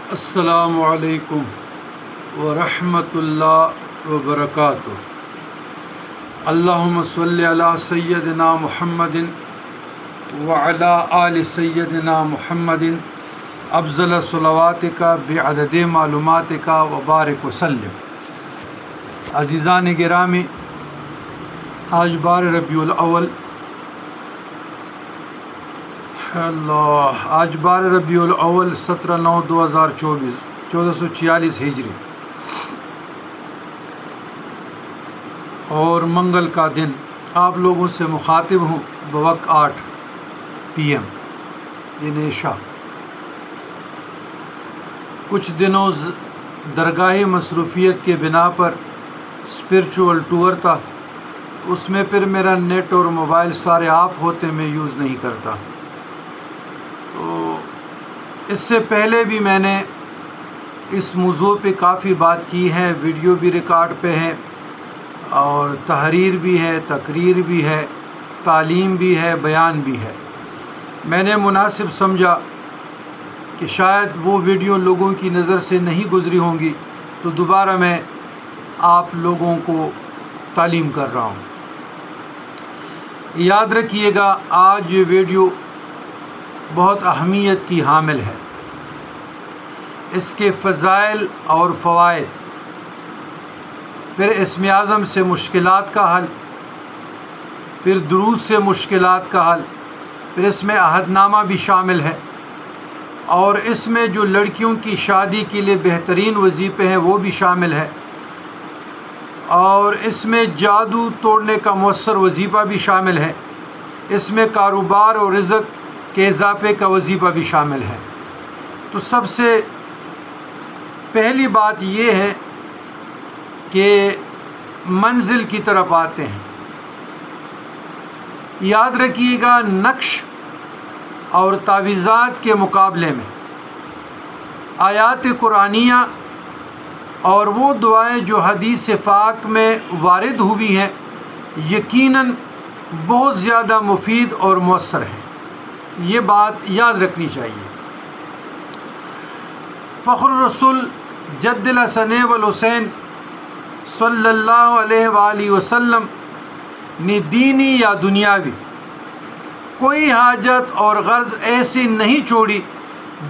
السلام علیکم ورحمۃ اللہ وبرکاتہ۔ اللہم صلی علی سیدنا محمد وعلی آل سیدنا محمد افضل صلواتک بعدد معلوماتک وبارک وسلم۔ عزیزان گرامی، آج 12 ربیع الاول آج 12 ربیع الاول 17/9/2024 1446 ہجری اور منگل کا دن آپ لوگوں سے مخاطب ہوں بوقت 8 PM یعنی عشاء۔ کچھ دنوں درگاہی مصروفیت کے بنا پر اسپرچول ٹور تھا، اس میں پھر میرا نیٹ اور موبائل سارے آف ہوتے میں یوز نہیں کرتا۔ تو اس سے پہلے بھی میں نے اس موضوع پہ کافی بات کی ہے، ویڈیو بھی ریکارڈ پہ ہے اور تحریر بھی ہے، تقریر بھی ہے، تعلیم بھی ہے، بیان بھی ہے۔ میں نے مناسب سمجھا کہ شاید وہ ویڈیو لوگوں کی نظر سے نہیں گزری ہوں گی، تو دوبارہ میں آپ لوگوں کو تعلیم کر رہا ہوں۔ یاد رکھیے گا، آج یہ ویڈیو بہت اہمیت کی حامل ہے۔ اس کے فضائل اور فوائد، پھر اسم اعظم سے مشکلات کا حل، پھر دروس سے مشکلات کا حل، پھر اس میں عہد نامہ بھی شامل ہے، اور اس میں جو لڑکیوں کی شادی کے لیے بہترین وظیفے ہیں وہ بھی شامل ہے، اور اس میں جادو توڑنے کا مؤثر وظیفہ بھی شامل ہے، اس میں کاروبار اور رزق کے اضافے کا وظیفہ بھی شامل ہے۔ تو سب سے پہلی بات یہ ہے کہ منزل کی طرف آتے ہیں۔ یاد رکھیے گا، نقش اور تعویذات کے مقابلے میں آیات قرآنیہ اور وہ دعائیں جو حدیث پاک میں وارد ہوئی ہیں یقیناً بہت زیادہ مفید اور مؤثر ہیں۔ یہ بات یاد رکھنی چاہیے۔ فخر الرسول جد الحسن والحسین صلی اللہ علیہ وآلہ وسلم نے دینی یا دنیاوی کوئی حاجت اور غرض ایسی نہیں چھوڑی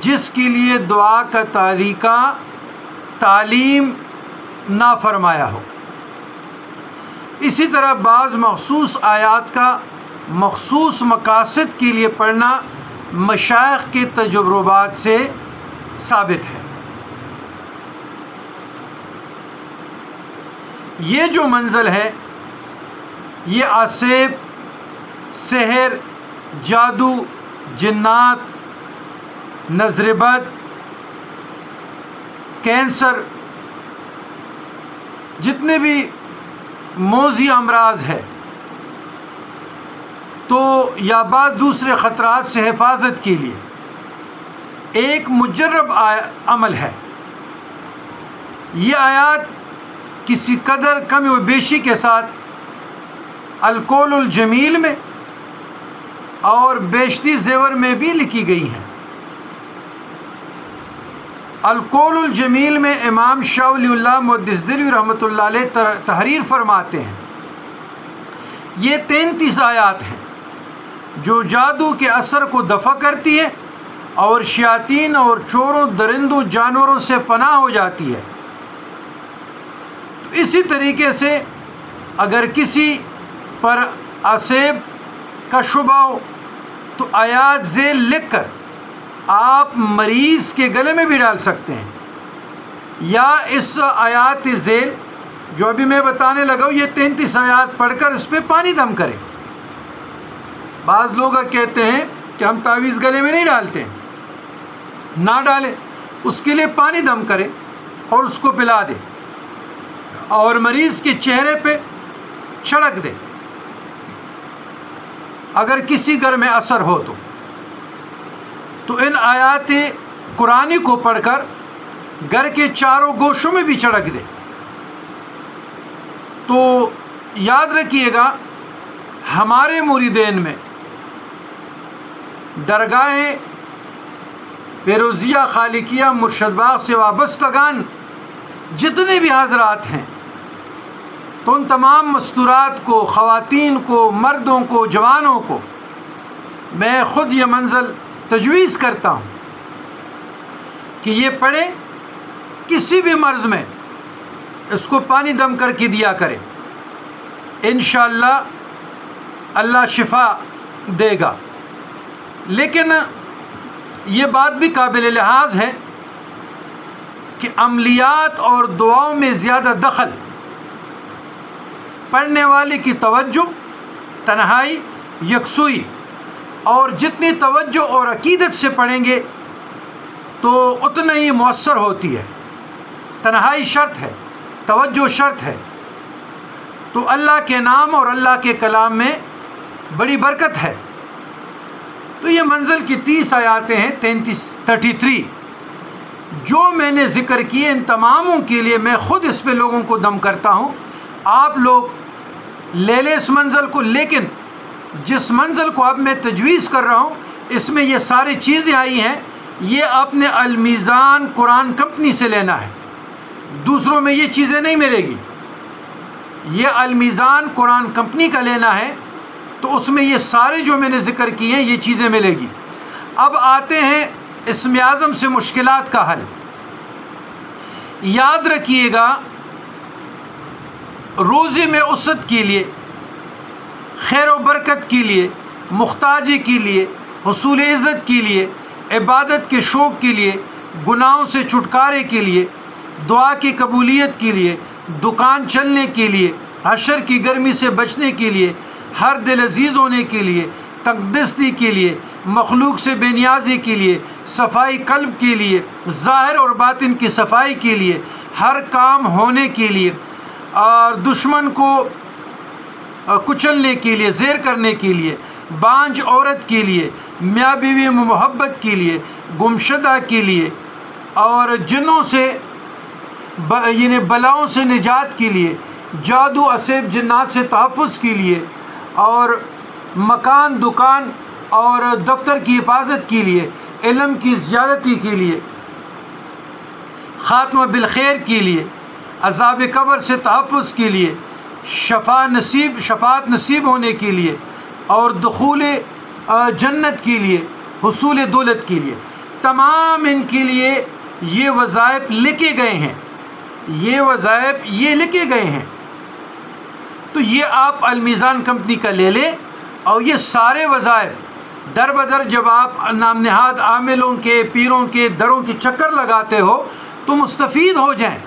جس کے لیے دعا کا طریقہ تعلیم نہ فرمایا ہو۔ اسی طرح بعض مخصوص آیات کا مخصوص مقاصد کے لیے پڑھنا مشائخ کے تجربات سے ثابت ہے۔ یہ جو منزل ہے، یہ عصیب، سحر، جادو، جنات، نظر بد، کینسر، جتنے بھی موذی امراض ہے تو یا بعض دوسرے خطرات سے حفاظت کے لیے ایک مجرب عمل ہے۔ یہ آیات کسی قدر کمی و بیشی کے ساتھ القول الجمیل میں اور بیشتی زیور میں بھی لکھی گئی ہیں۔ القول الجمیل میں امام شاہ ولی اللہ محدث دہلوی رحمۃ اللہ علیہ تحریر فرماتے ہیں، یہ 33 آیات ہیں جو جادو کے اثر کو دفع کرتی ہے اور شیاطین اور چوروں، درندوں، جانوروں سے پناہ ہو جاتی ہے۔ تو اسی طریقے سے اگر کسی پر عصیب کا شبہ ہو تو آیات ذیل لکھ کر آپ مریض کے گلے میں بھی ڈال سکتے ہیں، یا اس آیات ذیل جو ابھی میں بتانے لگا ہوں، یہ 33 آیات پڑھ کر اس پہ پانی دم کریں۔ بعض لوگ کہتے ہیں کہ ہم تعویذ گلے میں نہیں ڈالتے، نہ ڈالیں، اس کے لیے پانی دم کریں اور اس کو پلا دیں اور مریض کے چہرے پہ چھڑک دیں اگر کسی گھر میں اثر ہو تو ان آیات قرآنی کو پڑھ کر گھر کے چاروں گوشوں میں بھی چھڑک دیں۔ تو یاد رکھیے گا، ہمارے مریدین میں درگاہ فیروزیہ، خالقیہ، مرشد باغ سے وابستگان جتنے بھی حضرات ہیں، تو ان تمام مستورات کو، خواتین کو، مردوں کو، جوانوں کو میں خود یہ منزل تجویز کرتا ہوں کہ یہ پڑھیں، کسی بھی مرض میں اس کو پانی دم کر کے دیا کرے، انشاءاللہ اللہ شفا دے گا۔ لیکن یہ بات بھی قابل لحاظ ہے کہ عملیات اور دعاؤں میں زیادہ دخل، پڑھنے والے کی توجہ، تنہائی، یکسوئی، اور جتنی توجہ اور عقیدت سے پڑھیں گے تو اتنا ہی مؤثر ہوتی ہے۔ تنہائی شرط ہے، توجہ شرط ہے، تو اللہ کے نام اور اللہ کے کلام میں بڑی برکت ہے۔ تو یہ منزل کی 30 آیاتیں ہیں، 33 جو میں نے ذکر کیے، ان تماموں کے لیے میں خود اس پہ لوگوں کو دم کرتا ہوں۔ آپ لوگ لے لیں اس منزل کو، لیکن جس منزل کو اب میں تجویز کر رہا ہوں اس میں یہ ساری چیزیں آئی ہیں، یہ آپ نے المیزان قرآن کمپنی سے لینا ہے، دوسروں میں یہ چیزیں نہیں ملے گی۔ یہ المیزان قرآن کمپنی کا لینا ہے، تو اس میں یہ سارے جو میں نے ذکر کیے ہیں یہ چیزیں ملے گی۔ اب آتے ہیں اسم اعظم سے مشکلات کا حل۔ یاد رکھیے گا، روزی میں وسعت کے لیے، خیر و برکت کے لیے، محتاجی کے لیے، حصول عزت کے لیے، عبادت کے شوق کے لیے، گناہوں سے چھٹکارے کے لیے، دعا کی قبولیت کے لیے، دکان چلنے کے لیے، حشر کی گرمی سے بچنے کے لیے، ہر دل عزیز ہونے کے لیے، تقدستی کے لیے، مخلوق سے بے نیازی کے لیے، صفائی قلب کے لیے، ظاہر اور باطن کی صفائی کے لیے، ہر کام ہونے کے لیے، اور دشمن کو کچلنے کے لیے، زیر کرنے کے لیے، بانجھ عورت کے لیے، میاں بیوی میں محبت کے لیے، گمشدہ کے لیے، اور جنوں سے یعنی بلاؤں سے نجات کے لیے، جادو اسیب جنات سے تحفظ کے لیے، اور مکان، دکان اور دفتر کی حفاظت کے لیے، علم کی زیادتی کے لیے، خاتمہ بالخیر کے لیے، عذاب قبر سے تحفظ کے لیے، شفاعت نصیب ہونے کے لیے، اور دخول جنت کے لیے، حصول دولت کے لیے، تمام ان کے لیے یہ وظائف لکھے گئے ہیں، یہ وظائف یہ لکھے گئے ہیں۔ تو یہ آپ المیزان کمپنی کا لے لیں، اور یہ سارے وظائف در بدر جب آپ نام نہاد عاملوں کے، پیروں کے دروں کے چکر لگاتے ہو تو مستفید ہو جائیں۔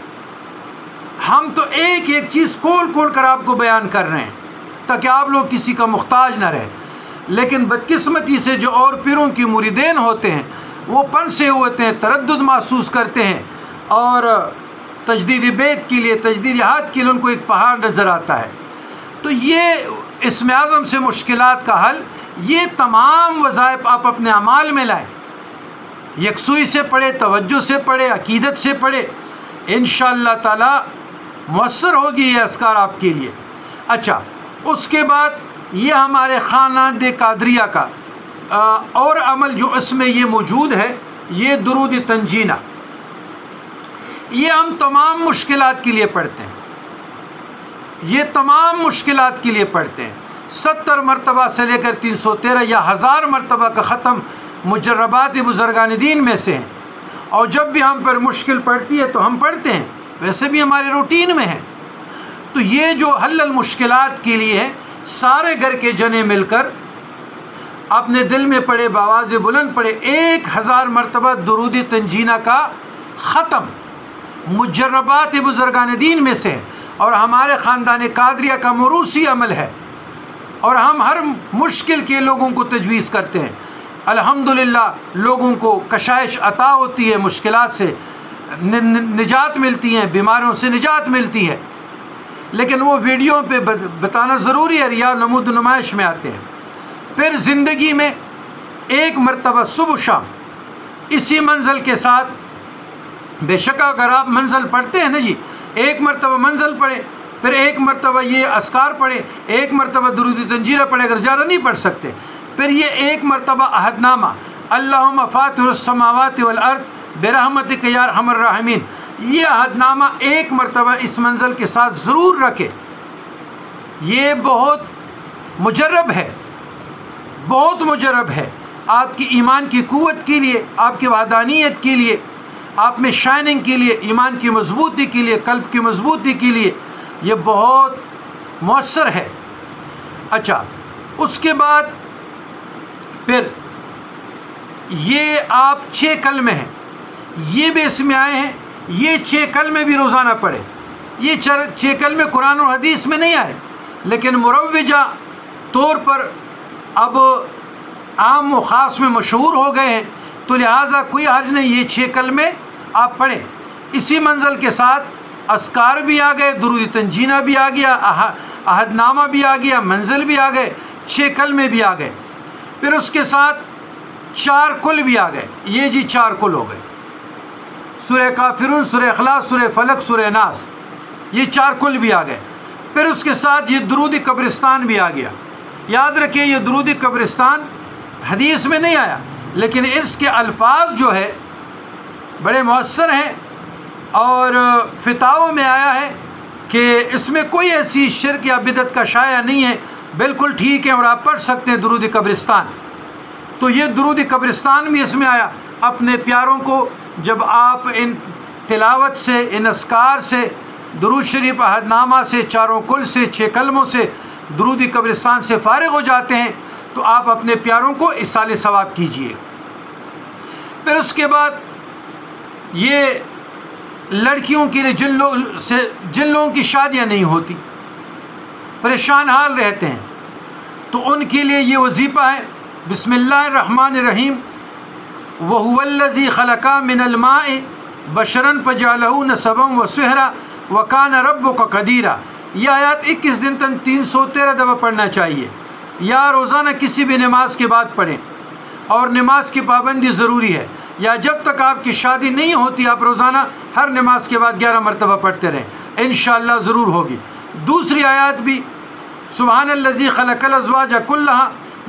ہم تو ایک ایک چیز کھول کھول کر آپ کو بیان کر رہے ہیں تاکہ آپ لوگ کسی کا محتاج نہ رہے، لیکن بدقسمتی سے جو اور پیروں کی مریدین ہوتے ہیں وہ پنسے ہوتے ہیں، تردد محسوس کرتے ہیں، اور تجدید بیت کے لیے، تجدید ہاتھ کے لیے ان کو ایک پہاڑ نظر آتا ہے۔ تو یہ اسم اعظم سے مشکلات کا حل، یہ تمام وظائف آپ اپنے اعمال میں لائیں، یکسوئی سے پڑھے، توجہ سے پڑھے، عقیدت سے پڑھے، انشاءاللہ تعالی مؤثر ہوگی یہ اذکار آپ کے لیے۔ اچھا، اس کے بعد یہ ہمارے خاندان قادریہ کا اور عمل جو اس میں یہ موجود ہے، یہ درود تنجینہ، یہ ہم تمام مشکلات کے لیے پڑھتے ہیں، یہ تمام مشکلات کے لیے پڑھتے ہیں، 70 مرتبہ سے لے کر 313 یا 1000 مرتبہ کا ختم مجربات بزرگان دین میں سے ہیں، اور جب بھی ہم پر مشکل پڑتی ہے تو ہم پڑھتے ہیں، ویسے بھی ہمارے روٹین میں ہے۔ تو یہ جو حل المشکلات کے لیے ہے، سارے گھر کے جنے مل کر اپنے دل میں پڑھے، بآواز بلند پڑھے 1000 مرتبہ درود تنجینہ کا ختم، مجربات بزرگان دین میں سے ہے، اور ہمارے خاندان قادریہ کا موروثی عمل ہے، اور ہم ہر مشکل کے لوگوں کو تجویز کرتے ہیں۔ الحمدللہ لوگوں کو کشائش عطا ہوتی ہے، مشکلات سے نجات ملتی ہیں، بیماریوں سے نجات ملتی ہے، لیکن وہ ویڈیو پہ بتانا ضروری ہے، ریا نمود نمائش میں آتے ہیں۔ پھر زندگی میں ایک مرتبہ صبح شام اسی منزل کے ساتھ، بے شک اگر آپ منزل پڑھتے ہیں نا جی، ایک مرتبہ منزل پڑھیں، پھر ایک مرتبہ یہ اذکار پڑھیں، ایک مرتبہ درود تنجینہ پڑھیں، اگر زیادہ نہیں پڑھ سکتے، پھر یہ ایک مرتبہ عہد نامہ اللہم فاطر السماوات والارض برحمتک یا ارحم الراحمین، یہ عہد نامہ ایک مرتبہ اس منزل کے ساتھ ضرور رکھے۔ یہ بہت مجرب ہے، بہت مجرب ہے آپ کی ایمان کی قوت کے لیے، آپ کی وحدانیت کے لیے، آپ میں شائننگ کے لیے، ایمان کی مضبوطی کے لیے، قلب کی مضبوطی کے لیے یہ بہت مؤثر ہے۔ اچھا، اس کے بعد پھر یہ آپ 6 کلمے ہیں، یہ بھی اس میں آئے ہیں، یہ 6 کلمے بھی روزانہ پڑھے۔ یہ 6 کلمے قرآن اور حدیث میں نہیں آئے، لیکن مروجہ طور پر اب عام و خاص میں مشہور ہو گئے ہیں، تو لہٰذا کوئی حرج نہیں، یہ 6 کلمے آپ پڑھیں۔ اسی منزل کے ساتھ اذکار بھی آ گئے، درود تنجینہ بھی آ گیا، عہد نامہ بھی آ گیا، منزل بھی آ گئے، 6 کلمے بھی آ گئے۔ پھر اس کے ساتھ 4 کل بھی آ گئے، یہ جی 4 کل ہو گئے، سورہ کافرون، سورہ اخلاص، سورہ فلق، سورہ ناس، یہ 4 کل بھی آ گئے۔ پھر اس کے ساتھ یہ درود قبرستان بھی آ گیا۔ یاد رکھیے یہ درود قبرستان حدیث میں نہیں آیا، لیکن اس کے الفاظ جو ہے بڑے مؤثر ہیں، اور فتاوی میں آیا ہے کہ اس میں کوئی ایسی شرک یا بدعت کا شائع نہیں ہے، بالکل ٹھیک ہے، اور آپ پڑھ سکتے ہیں درود قبرستان۔ تو یہ درود قبرستان بھی اس میں آیا۔ اپنے پیاروں کو جب آپ ان تلاوت سے، ان اذکار سے، درود شریف، عہد نامہ سے، 4 کل سے، 6 کلموں سے، درود قبرستان سے فارغ ہو جاتے ہیں، تو آپ اپنے پیاروں کو ایصال ثواب کیجیے۔ پھر اس کے بعد یہ لڑکیوں کے لیے جن لوگوں کی شادیاں نہیں ہوتی، پریشان حال رہتے ہیں، تو ان کے لیے یہ وظیفہ ہے، بسم اللہ الرحمن الرحیم، وَهُوَ الَّذِي خَلَقَ مِنَ الْمَاءِ بَشَرًا فَجَعَلَهُ نَسَبًا وَصِهْرًا وَكَانَ رَبُّكَ قَدِيرًا۔ یہ آیات 21 دن تک 313 دفعہ پڑھنا چاہیے، یا روزانہ کسی بھی نماز کے بعد پڑھیں، اور نماز کی پابندی ضروری ہے، یا جب تک آپ کی شادی نہیں ہوتی آپ روزانہ ہر نماز کے بعد 11 مرتبہ پڑھتے رہیں، انشاءاللہ ضرور ہوگی۔ دوسری آیات بھی، سبحان الذی خلق الازواج کلھا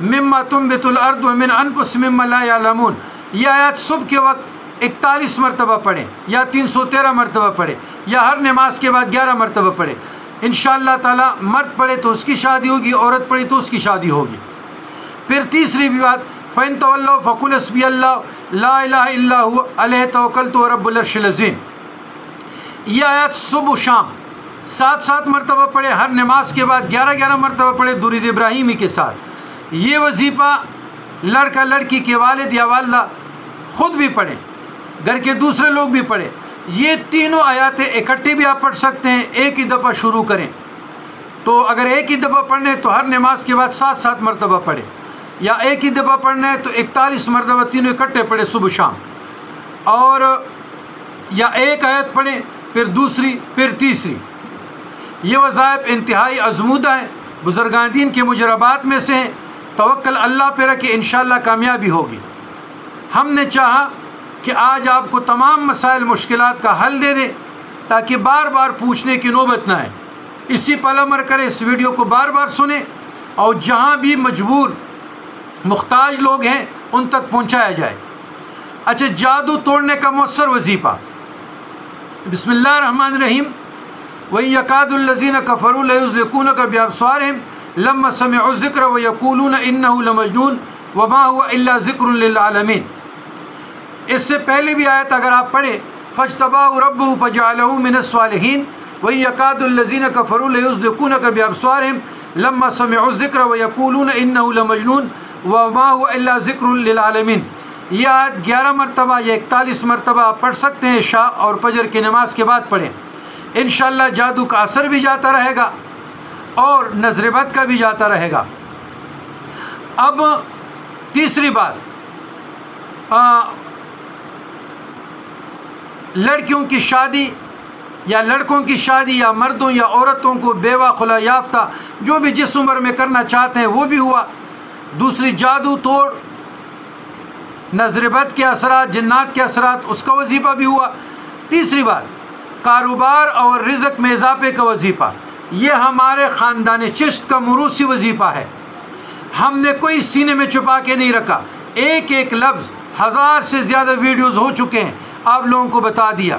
مما تنبت الارض ومن انفسهم مما لا يعلمون، یہ آیات صبح کے وقت 41 مرتبہ پڑھیں، یا 313 مرتبہ پڑھیں، یا ہر نماز کے بعد 11 مرتبہ پڑھیں، انشاءاللہ تعالی مرد پڑھے تو اس کی شادی ہوگی، عورت پڑھی تو اس کی شادی ہوگی۔ پھر تیسری بھی بات، فَإِن تَوَلَّوْا فَقُلْ حَسْبِيَ اللَّهُ لَا إِلَٰهَ إِلَّا هُوَ عَلَيْهِ تَوَكَّلْتُ وَرَبُّ الْعَرْشِ الْعَظِيمِ۔ یہ آیات صبح و شام 7 مرتبہ پڑھے، ہر نماز کے بعد 11 مرتبہ پڑھے درود ابراہیمی کے ساتھ۔ یہ وظیفہ لڑکا لڑکی کے والد یا والدہ خود بھی پڑھیں، گھر کے دوسرے لوگ بھی پڑھیں۔ یہ تینوں آیاتیں اکٹھے بھی آپ پڑھ سکتے ہیں، ایک ہی دفعہ شروع کریں، تو اگر ایک ہی دفعہ پڑھنا ہے تو ہر نماز کے بعد 7 مرتبہ پڑھیں، یا ایک ہی دفعہ پڑھنا ہے تو 41 مرتبہ تینوں اکٹھے پڑھیں صبح شام، اور یا ایک آیت پڑھیں پھر دوسری پھر تیسری۔ یہ وظائف انتہائی ازمودہ ہیں، بزرگان دین کے مجربات میں سے ہیں، توکل اللہ پہ رکھے، انشاءاللہ کامیابی ہوگی۔ ہم نے چاہا کہ آج آپ کو تمام مسائل مشکلات کا حل دے دیں، تاکہ بار بار پوچھنے کی نوبت نہ آئے۔ اسی پر عمل کریں، اس ویڈیو کو بار بار سنیں، اور جہاں بھی مجبور محتاج لوگ ہیں ان تک پہنچایا جائے۔ اچھا، جادو توڑنے کا مؤثر وظیفہ، بسم اللہ الرحمن الرحیم، وَيَكَادُ الَّذِينَ كَفَرُوا لَيُزْلِقُونَكَ بِأَبْصَارِهِمْ لَمَّا سَمِعُوا الذِّكْرَ وَيَقُولُونَ إِنَّهُ لَمَجْنُونٌ وَمَا هُوَ إِلَّا ذِكْرٌ لِّلْعَالَمِينَ۔ اس سے پہلے بھی آیت اگر آپ پڑھیں، فَاجْتَبَاهُ رَبُّهُ فَجَعَلَهُ مِنَ الصَّالِحِينَ وَيَكَادُ الَّذِينَ كَفَرُوا لَيُزْلِقُونَكَ بِأَبْصَارِهِمْ لَمَّا سَمِعُوا الذِّكْرَ وَيَقُولُونَ إِنَّهُ لَمَجْنُونٌ وَمَا هُوَ إِلَّا ذِكْرٌ لِّلْعَالَمِينَ۔ یہ آیت 11 مرتبہ یا 41 مرتبہ آپ پڑھ سکتے ہیں، عشاء اور فجر کی نماز کے بعد پڑھیں، انشاءاللہ جادو کا اثر بھی جاتا رہے گا اور نظر بد کا بھی جاتا رہے گا۔ اب تیسری بات، لڑکیوں کی شادی یا لڑکوں کی شادی، یا مردوں یا عورتوں کو بیوہ خلا یافتہ جو بھی جس عمر میں کرنا چاہتے ہیں وہ بھی ہوا۔ دوسری، جادو توڑ، نظر بد کے اثرات، جنات کے اثرات، اس کا وظیفہ بھی ہوا۔ تیسری بات، کاروبار اور رزق میں اضافے کا وظیفہ، یہ ہمارے خاندان چشت کا موروثی وظیفہ ہے، ہم نے کوئی سینے میں چھپا کے نہیں رکھا، ایک ایک لفظ 1000 سے زیادہ ویڈیوز ہو چکے ہیں، آپ لوگوں کو بتا دیا،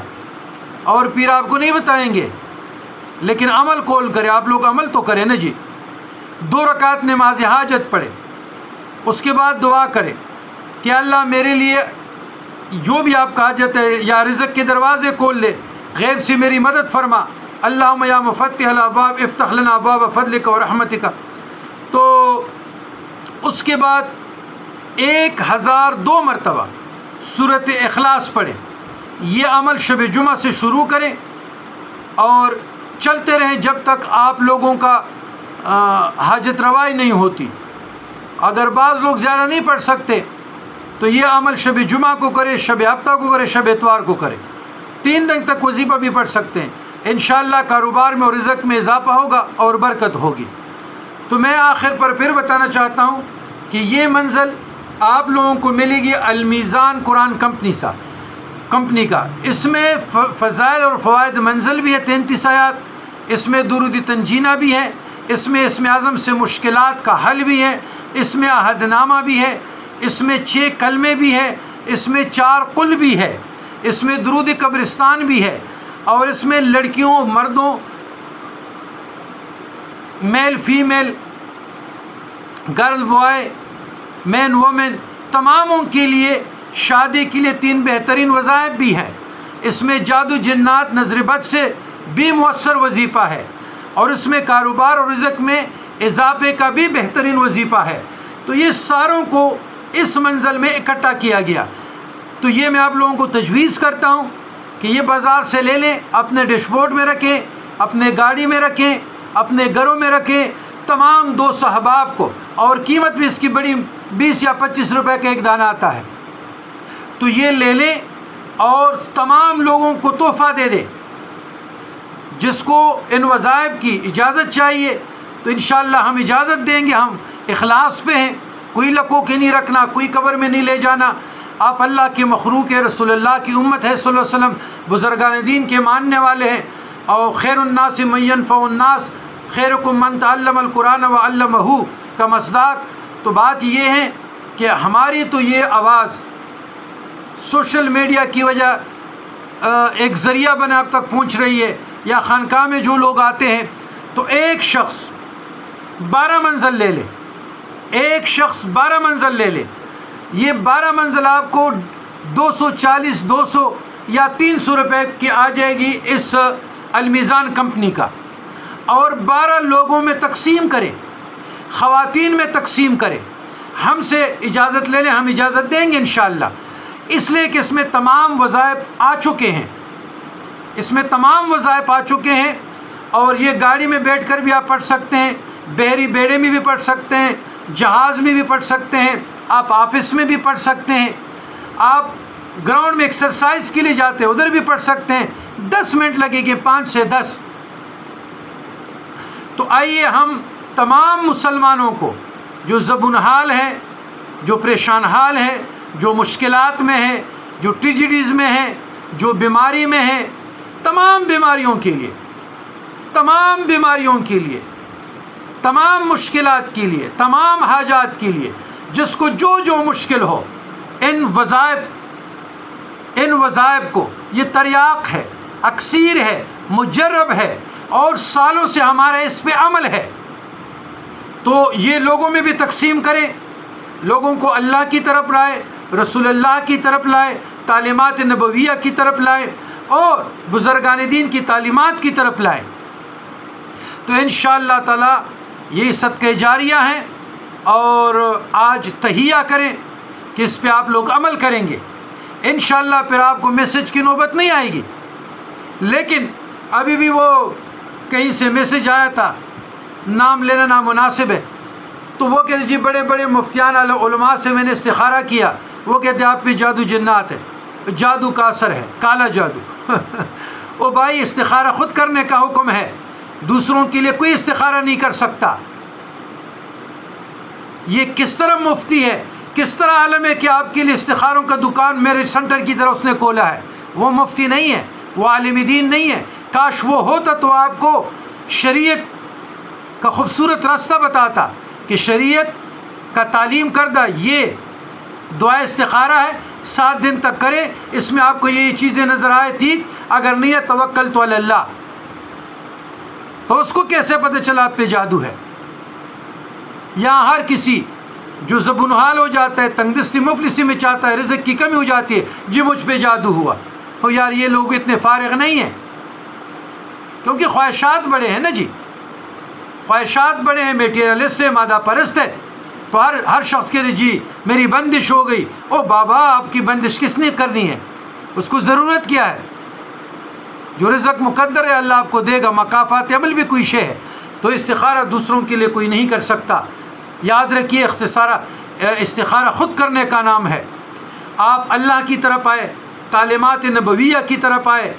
اور پھر آپ کو نہیں بتائیں گے، لیکن عمل کول کرے، آپ لوگ عمل تو کریں نا جی۔ 2 رکعت نماز حاجت پڑھے، اس کے بعد دعا کرے کہ اللہ میرے لیے جو بھی آپ کا حاجت ہے یا رزق کے دروازے کھول لے، غیب سے میری مدد فرما، اللہم یا مفتح الابواب افتح لنا ابواب فضلک و رحمتک۔ تو اس کے بعد 1002 مرتبہ سورۃ اخلاص پڑھیں۔ یہ عمل شب جمعہ سے شروع کریں اور چلتے رہیں جب تک آپ لوگوں کا حاجت روائی نہیں ہوتی۔ اگر بعض لوگ زیادہ نہیں پڑھ سکتے تو یہ عمل شب جمعہ کو کرے، شب ہفتہ کو کرے، شب اتوار کو کرے، 3 دن تک وظیفہ بھی پڑھ سکتے ہیں۔ انشاءاللہ کاروبار میں اور رزق میں اضافہ ہوگا اور برکت ہوگی۔ تو میں آخر پر پھر بتانا چاہتا ہوں کہ یہ منزل آپ لوگوں کو ملے گی المیزان قرآن کمپنی کا۔ اس میں فضائل اور فوائد منزل بھی ہے 33 آیات، اس میں درود تنجینہ بھی ہے، اس میں اسم اعظم سے مشکلات کا حل بھی ہے، اس میں عہد نامہ بھی ہے، اس میں 6 کلمے بھی ہے، اس میں 4 قل بھی ہے، اس میں درود قبرستان بھی ہے، اور اس میں لڑکیوں مردوں میل فیمیل گرل بوائے مین وومن تماموں کے لیے شادی کے لیے 3 بہترین وظائف بھی ہیں۔ اس میں جادو جنات نظر بد سے بھی مؤثر وظیفہ ہے، اور اس میں کاروبار اور رزق میں اضافے کا بھی بہترین وظیفہ ہے۔ تو یہ ساروں کو اس منزل میں اکٹھا کیا گیا۔ تو یہ میں آپ لوگوں کو تجویز کرتا ہوں کہ یہ بازار سے لے لیں، اپنے ڈیش بورڈ میں رکھیں، اپنے گاڑی میں رکھیں، اپنے گھروں میں رکھیں، تمام 200 احباب کو، اور قیمت بھی اس کی بڑی 20 یا 25 روپے کا ایک دانہ آتا ہے۔ تو یہ لے لیں اور تمام لوگوں کو تحفہ دے دیں۔ جس کو ان وظائف کی اجازت چاہیے تو انشاءاللہ ہم اجازت دیں گے، ہم اخلاص پہ ہیں، کوئی لکو کے نہیں رکھنا، کوئی قبر میں نہیں لے جانا۔ آپ اللہ کے مخلوق ہے، رسول اللہ کی امت ہے صلی اللہ علیہ وسلم، بزرگان دین کے ماننے والے ہیں، اور خیر الناس من ینفع الناس خیرکم من تعلم القرآن وعلمہ کا مصداق۔ تو بات یہ ہے کہ ہماری تو یہ آواز سوشل میڈیا کی وجہ ایک ذریعہ بنا اب تک پہنچ رہی ہے، یا خانقاہ میں جو لوگ آتے ہیں تو ایک شخص 12 منزل لے لے، ایک شخص 12 منزل لے لے، یہ 12 منزل آپ کو 240 200 یا 300 روپے کی آ جائے گی اس المیزان کمپنی کا، اور 12 لوگوں میں تقسیم کریں، خواتین میں تقسیم کریں، ہم سے اجازت لے لیں، ہم اجازت دیں گے انشاءاللہ، اس لیے کہ اس میں تمام وظائف آ چکے ہیں، اس میں تمام وظائف آ چکے ہیں، اور یہ گاڑی میں بیٹھ کر بھی آپ پڑھ سکتے ہیں، بحری بیڑے میں بھی پڑھ سکتے ہیں، جہاز میں بھی پڑھ سکتے ہیں، آپ آفس میں بھی پڑھ سکتے ہیں، آپ گراؤنڈ میں ایکسرسائز کے لیے جاتے ہیں ادھر بھی پڑھ سکتے ہیں، 10 منٹ لگے گے، 5 سے 10۔ تو آئیے ہم تمام مسلمانوں کو جو زبون حال ہے، جو پریشان حال ہے، جو مشکلات میں ہے، جو ٹریجڈیز میں ہے، جو بیماری میں ہے، تمام بیماریوں کے لیے، تمام بیماریوں کے لیے، تمام مشکلات کے لیے، تمام حاجات کے لیے، جس کو جو مشکل ہو، ان وظائف کو، یہ تریاق ہے، اکثیر ہے، مجرب ہے، اور سالوں سے ہمارا اس پہ عمل ہے۔ تو یہ لوگوں میں بھی تقسیم کریں، لوگوں کو اللہ کی طرف لائے، رسول اللہ کی طرف لائے، تعلیمات نبویہ کی طرف لائے، اور بزرگان دین کی تعلیمات کی طرف لائے۔ تو انشاءاللہ تعالی یہ صدقہ جاریہ ہیں، اور آج تہیہ کریں کہ اس پہ آپ لوگ عمل کریں گے انشاءاللہ، پھر آپ کو میسج کی نوبت نہیں آئے گی۔ لیکن ابھی بھی وہ کہیں سے میسج آیا تھا، نام لینا نامناسب ہے، تو وہ کہتے جی بڑے بڑے مفتیان علماء سے میں نے استخارہ کیا، وہ کہتے آپ پہ جادو جنات ہے، جادو کا اثر ہے، کالا جادو۔ او بھائی، استخارہ خود کرنے کا حکم ہے، دوسروں کے لیے کوئی استخارہ نہیں کر سکتا۔ یہ کس طرح مفتی ہے، کس طرح عالم ہے کہ آپ کے لیے استخاروں کا دکان میرے سینٹر کی طرح اس نے کھولا ہے؟ وہ مفتی نہیں ہے، وہ عالم دین نہیں ہے۔ کاش وہ ہوتا تو آپ کو شریعت کا خوبصورت راستہ بتاتا کہ شریعت کا تعلیم کردہ یہ دعا استخارہ ہے، 7 دن تک کریں، اس میں آپ کو یہ چیزیں نظر آئے ٹھیک، اگر نہیں ہے توکلت علی اللہ، تو اس کو کیسے پتہ چلا آپ پہ جادو ہے؟ یہاں ہر کسی جو زبون حال ہو جاتا ہے، تنگ دستی مفلسی میں چاہتا ہے، رزق کی کمی ہو جاتی ہے، جی مجھ پہ جادو ہوا، تو یار یہ لوگ اتنے فارغ نہیں ہیں، کیونکہ خواہشات بڑے ہیں نا جی، خواہشات بڑے ہیں، میٹیریلسٹ ہے، مادہ پرست ہے، تو ہر شخص کے لیے جی میری بندش ہو گئی، او بابا آپ کی بندش کس نے کرنی ہے؟ اس کو ضرورت کیا ہے؟ جو رزق مقدر ہے اللہ آپ کو دے گا، مکافات عمل بھی کوئی شے ہے، تو استخارہ دوسروں کے لیے کوئی نہیں کر سکتا۔ یاد رکھیے استخارہ خود کرنے کا نام ہے۔ آپ اللہ کی طرف آئے، تعلیمات نبویہ کی طرف آئے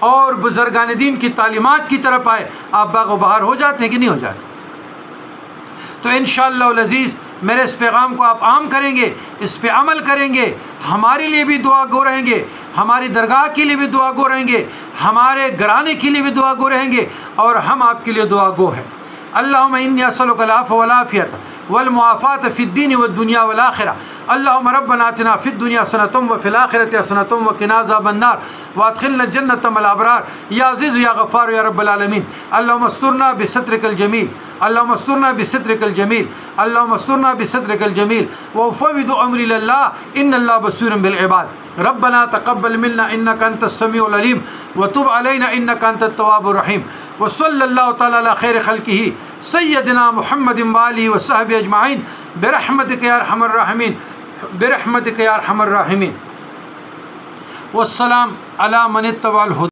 اور بزرگان دین کی تعلیمات کی طرف آئے، آپ باغ و بہار ہو جاتے ہیں کہ نہیں ہو جاتے؟ تو انشاءاللہ العزیز میرے اس پیغام کو آپ عام کریں گے، اس پہ عمل کریں گے، ہمارے لیے بھی دعا گو رہیں گے، ہماری درگاہ کے لیے بھی دعا گو رہیں گے، ہمارے گھرانے کے لیے بھی دعا گو رہیں گے، اور ہم آپ کے لیے دعا گو ہیں۔ اللہم انی اسألک العفو والعافیۃ والمعافاۃ فی الدین والدنیا والآخرہ۔ اللہم ربنا آتنا فی الدنیا حسنۃ وفی الآخرۃ حسنۃ وقنا عذاب النار وادخلنا الجنۃ مع الابرار یا عزیز یا غفار یا رب العالمین۔ اللہم استرنا بسترک الجمیل، اللہم استرنا بسترک الجمیل، اللہم استرنا بسترک الجمیل، وافوض امری الی اللہ ان اللہ بصیر بالعباد۔ ربنا تقبل منا انک انت السمیع العلیم وتب علینا انک انت التواب الرحیم، وصلی اللہ تعالی علی خیر خلقہ سیدنا محمد وآلہ وصحبہ اجمعین برحمتک یا ارحم الراحمین، برحمتک یا ارحم الراحمین۔ والسلام علی من اتبع الہدی۔